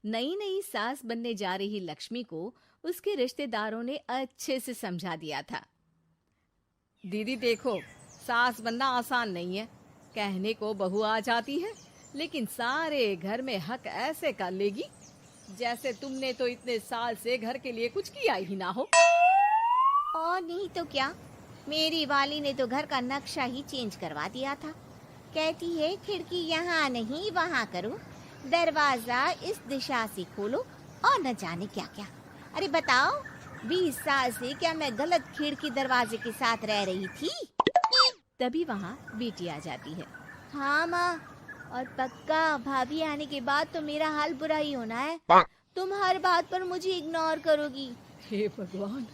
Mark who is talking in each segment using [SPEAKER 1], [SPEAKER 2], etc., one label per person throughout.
[SPEAKER 1] नई नई सास बनने जा रही लक्ष्मी को उसके रिश्तेदारों ने अच्छे से समझा दिया था।
[SPEAKER 2] दीदी देखो, सास बनना आसान नहीं है। कहने को बहू आ जाती है, लेकिन सारे घर में हक ऐसे कर लेगी जैसे तुमने तो इतने साल से घर के लिए कुछ किया ही ना हो।
[SPEAKER 3] और नहीं तो क्या, मेरी वाली ने तो घर का नक्शा ही चेंज करवा दिया था। कहती है खिड़की यहाँ नहीं वहाँ करो, दरवाजा इस दिशा से खोलो और न जाने क्या क्या। अरे बताओ, 20 साल से क्या मैं गलत खिड़की दरवाजे के साथ रह रही थी?
[SPEAKER 1] तभी वहाँ बेटी आ जाती है।
[SPEAKER 3] हाँ माँ, और पक्का भाभी आने के बाद तो मेरा हाल बुरा ही होना है। तुम हर बात पर मुझे इग्नोर करोगी।
[SPEAKER 2] हे भगवान,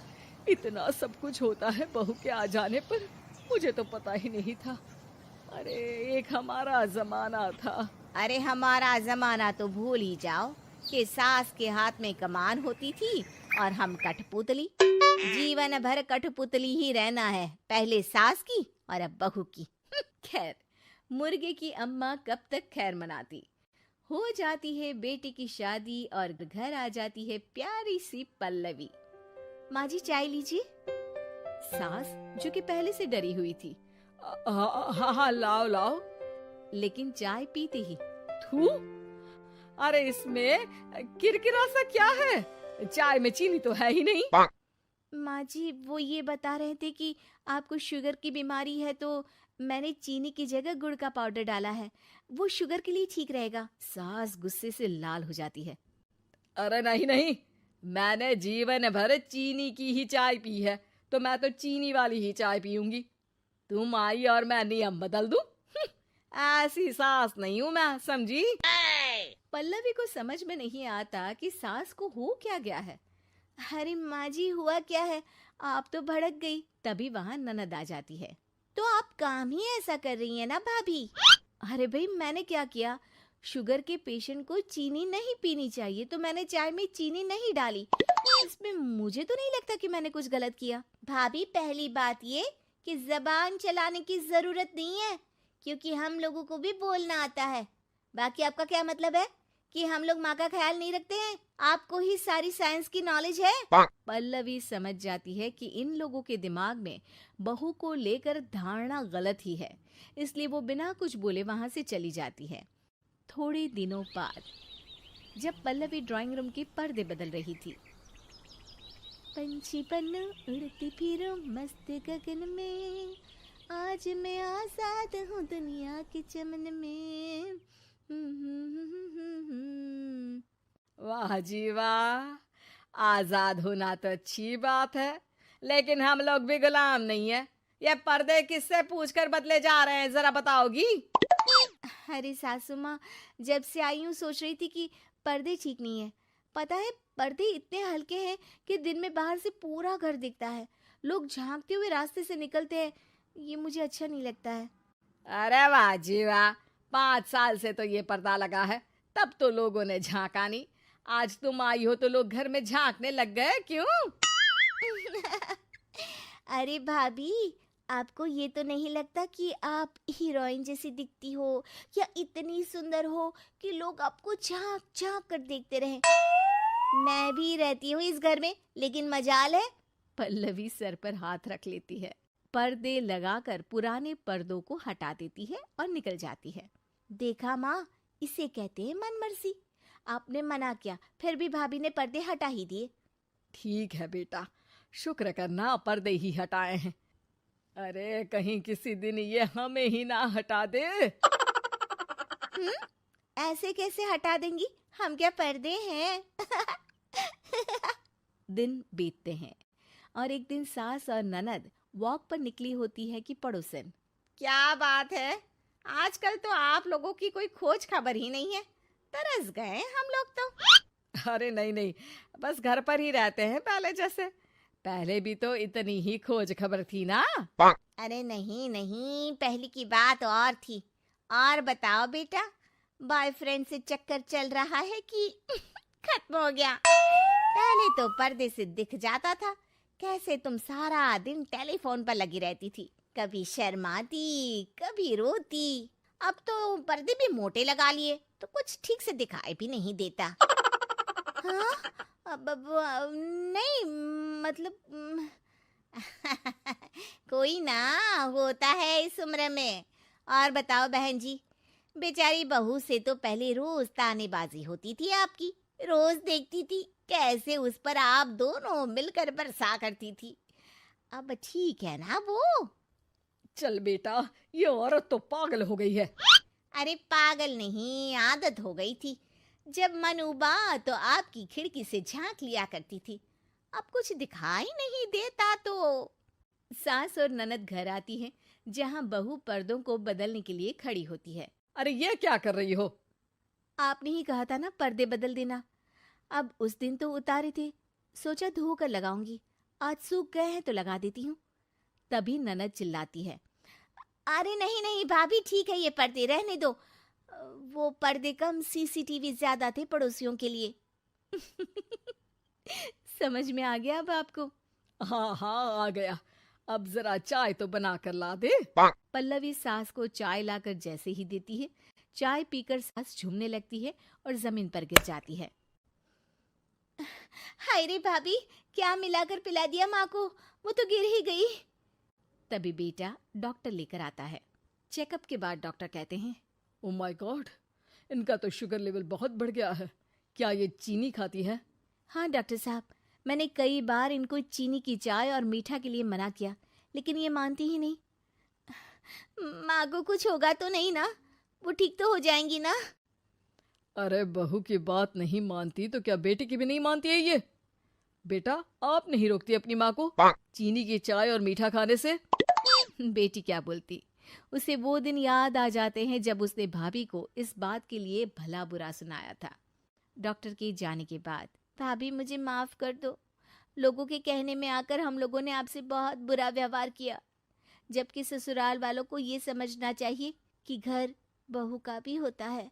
[SPEAKER 2] इतना सब कुछ होता है बहू के आ जाने पर, मुझे तो पता ही नहीं था। अरे एक हमारा जमाना था।
[SPEAKER 3] अरे हमारा जमाना तो भूल ही जाओ कि सास के हाथ में कमान होती थी और हम कठपुतली। जीवन भर कठपुतली ही रहना है, पहले सास की और अब बहू की।
[SPEAKER 1] खैर, मुर्गे की अम्मा कब तक खैर मनाती। हो जाती है बेटी की शादी और घर आ जाती है प्यारी सी पल्लवी। माँ जी चाय लीजिए। सास जो कि पहले से डरी हुई थी,
[SPEAKER 2] हाँ लाओ लाओ।
[SPEAKER 1] लेकिन चाय पीते ही
[SPEAKER 2] थू, अरे इसमें किरकिरा सा क्या है? चाय में चीनी तो है ही नहीं।
[SPEAKER 1] माँ जी वो ये बता रहे थे कि आपको शुगर की बीमारी है, तो मैंने चीनी की जगह गुड़ का पाउडर डाला है, वो शुगर के लिए ठीक रहेगा। सास गुस्से से लाल हो जाती है।
[SPEAKER 2] अरे नहीं नहीं, मैंने जीवन भर चीनी की ही चाय पी है, तो मैं तो चीनी वाली ही चाय पीऊंगी। तुम आई और मैं नियम बदल दूं? ऐसी सास नहीं हूं मैं, समझी?
[SPEAKER 1] पल्लवी को समझ में नहीं आता कि सास को हो क्या गया है।
[SPEAKER 3] अरे माँ जी हुआ क्या है, आप तो भड़क गई।
[SPEAKER 1] तभी वहाँ ननद आ जाती है।
[SPEAKER 3] तो आप काम ही ऐसा कर रही हैं ना भाभी?
[SPEAKER 1] अरे भाई मैंने क्या किया? शुगर के पेशेंट को चीनी नहीं पीनी चाहिए, तो मैंने चाय में चीनी नहीं डाली। इसमें मुझे तो नहीं लगता कि मैंने कुछ गलत किया।
[SPEAKER 3] भाभी पहली बात ये कि जबान चलाने की जरूरत नहीं है, क्योंकि हम लोगों को भी बोलना आता है। बाकी आपका क्या मतलब है कि हम लोग माँ का ख्याल नहीं रखते हैं? आपको ही सारी साइंस की नॉलेज है।
[SPEAKER 1] पल्लवी समझ जाती है कि इन लोगों के दिमाग में बहू को लेकर धारणा गलत ही है, इसलिए वो बिना कुछ बोले वहां से चली जाती है। थोड़े दिनों बाद जब पल्लवी ड्राइंग रूम के पर्दे बदल रही थी,
[SPEAKER 3] पंछी पन्नू उड़ती फिरूं मस्त गगन में, आज मैं आजाद हूँ दुनिया के चमन में।
[SPEAKER 2] वाह जी वाह, आजाद होना तो अच्छी बात है, लेकिन हम लोग भी गुलाम नहीं है। ये पर्दे किससे पूछकर बदले जा रहे हैं, जरा बताओगी?
[SPEAKER 3] अरे सासू माँ, जब से आई हूँ सोच रही थी कि पर्दे ठीक नहीं है। पता है, पर्दे इतने हल्के हैं कि दिन में बाहर से पूरा घर दिखता है। लोग झांकते हुए रास्ते से निकलते हैं, ये मुझे अच्छा नहीं लगता है।
[SPEAKER 2] अरे वाह जी वाह, 5 साल से तो ये पर्दा लगा है, तब तो लोगों ने झांका नहीं। आज तुम आई हो तो लोग घर में झांकने लग गए, क्यों?
[SPEAKER 3] अरे भाभी, आपको ये तो नहीं लगता कि आप हीरोइन जैसी दिखती हो, या इतनी सुंदर हो कि लोग आपको झांक झांक कर देखते रहें? मैं भी रहती हूँ इस घर में, लेकिन मजाल है।
[SPEAKER 1] पल्लवी सर पर हाथ रख लेती है, पर्दे लगाकर पुराने पर्दों को हटा देती है और निकल जाती है।
[SPEAKER 3] देखा माँ, इसे कहते हैं मनमर्जी। आपने मना किया, फिर भी भाभी ने पर्दे हटा ही दिए।
[SPEAKER 2] ठीक है बेटा, शुक्र करना पर्दे ही हटाए हैं। अरे कहीं किसी दिन ये हमें ही ना हटा दे।
[SPEAKER 3] ऐसे कैसे हटा देंगी, हम क्या पर्दे हैं?
[SPEAKER 1] दिन बीतते हैं और एक दिन सास और ननद वॉक पर निकली होती है कि पड़ोसन।
[SPEAKER 3] क्या बात है, आजकल तो आप लोगों की कोई खोज खबर ही नहीं है। तरस गए हम लोग तो।
[SPEAKER 2] अरे नहीं नहीं, बस घर पर ही रहते हैं पहले जैसे। पहले भी तो इतनी ही खोज खबर थी ना।
[SPEAKER 3] अरे नहीं नहीं, पहली की बात और थी। और बताओ बेटा, बॉयफ्रेंड से चक्कर चल रहा है कि खत्म हो गया? पहले तो पर्दे से दिख जाता था कैसे तुम सारा दिन टेलीफोन पर लगी रहती थी, कभी शर्माती कभी रोती। अब तो पर्दे भी मोटे लगा लिए तो कुछ ठीक से दिखाई भी नहीं देता। हाँ? नहीं, मतलब कोई ना, होता है इस उम्र में। और बताओ बहन जी, बेचारी बहू से तो पहले रोज तानेबाजी होती थी आपकी, रोज देखती थी कैसे उस पर आप दोनों मिलकर बरसा करती थी। अब ठीक है ना वो?
[SPEAKER 2] चल बेटा, ये औरत तो पागल हो गई है।
[SPEAKER 3] अरे पागल नहीं, आदत हो गई थी। जब मन उबा तो आपकी खिड़की से झांक लिया करती थी, अब कुछ दिखाई नहीं देता तो।
[SPEAKER 1] सास और ननद घर आती हैं, जहां बहू पर्दों को बदलने के लिए खड़ी होती है।
[SPEAKER 2] अरे ये क्या कर रही हो?
[SPEAKER 1] आपने ही कहा था ना पर्दे बदल देना। अब उस दिन तो उतारे थे, सोचा धोकर लगाऊंगी, आज सूख गए हैं तो लगा देती हूँ। तभी ननद चिल्लाती है।
[SPEAKER 3] अरे नहीं नहीं भाभी, ठीक है, ये पर्दे रहने दो। वो पर्दे कम, सीसीटीवी ज्यादा थे पड़ोसियों के लिए।
[SPEAKER 1] समझ में आ गया अब आपको?
[SPEAKER 2] हाँ हाँ, आ गया। अब जरा चाय तो बना कर ला दे।
[SPEAKER 1] पल्लवी सास को चाय लाकर जैसे ही देती है, चाय पीकर सास झूमने लगती है और जमीन पर गिर जाती है।
[SPEAKER 3] हाय रे भाभी, क्या मिलाकर पिला दिया माँ को, वो तो गिर ही गई।
[SPEAKER 1] तभी बेटा डॉक्टर लेकर आता है। चेकअप के बाद डॉक्टर कहते हैं,
[SPEAKER 2] ओ माय गॉड, इनका तो शुगर लेवल बहुत बढ़ गया है। क्या ये चीनी खाती है?
[SPEAKER 1] हाँ डॉक्टर साहब, मैंने कई बार इनको चीनी की चाय और मीठा के लिए मना किया, लेकिन ये मानती ही नहीं।
[SPEAKER 3] माँ को कुछ होगा तो नहीं ना? वो ठीक तो हो जाएंगी ना?
[SPEAKER 2] अरे बहू की बात नहीं मानती तो क्या बेटी की भी नहीं मानती है ये? बेटा, आप नहीं रोकती अपनी माँ को चीनी की चाय और मीठा खाने से?
[SPEAKER 1] बेटी क्या बोलती, उसे वो दिन याद आ जाते हैं जब उसने भाभी को इस बात के लिए भला बुरा सुनाया था। डॉक्टर के जाने के बाद,
[SPEAKER 3] भाभी मुझे माफ कर दो, लोगों के कहने में आकर हम लोगों ने आपसे बहुत बुरा व्यवहार किया, जबकि ससुराल वालों को ये समझना चाहिए कि घर बहू का भी होता है।